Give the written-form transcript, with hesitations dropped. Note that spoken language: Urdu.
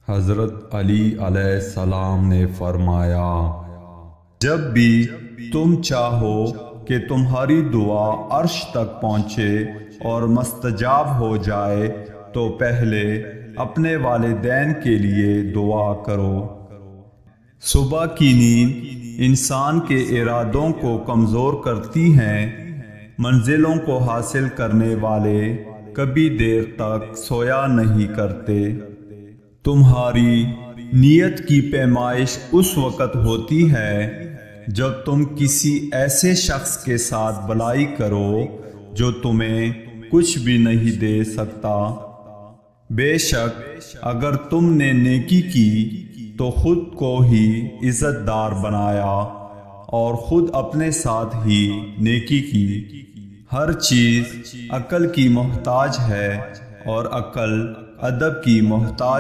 حضرت علی علیہ السلام نے فرمایا، جب بھی تم چاہو کہ تمہاری دعا عرش تک پہنچے اور مستجاب ہو جائے تو پہلے اپنے والدین کے لیے دعا کرو۔ صبح کی نیند انسان کے ارادوں کو کمزور کرتی ہیں۔ منزلوں کو حاصل کرنے والے کبھی دیر تک سویا نہیں کرتے۔ تمہاری نیت کی پیمائش اس وقت ہوتی ہے جب تم کسی ایسے شخص کے ساتھ بھلائی کرو جو تمہیں کچھ بھی نہیں دے سکتا۔ بے شک اگر تم نے نیکی کی تو خود کو ہی عزت دار بنایا اور خود اپنے ساتھ ہی نیکی کی۔ ہر چیز عقل کی محتاج ہے اور عقل ادب کی محتاج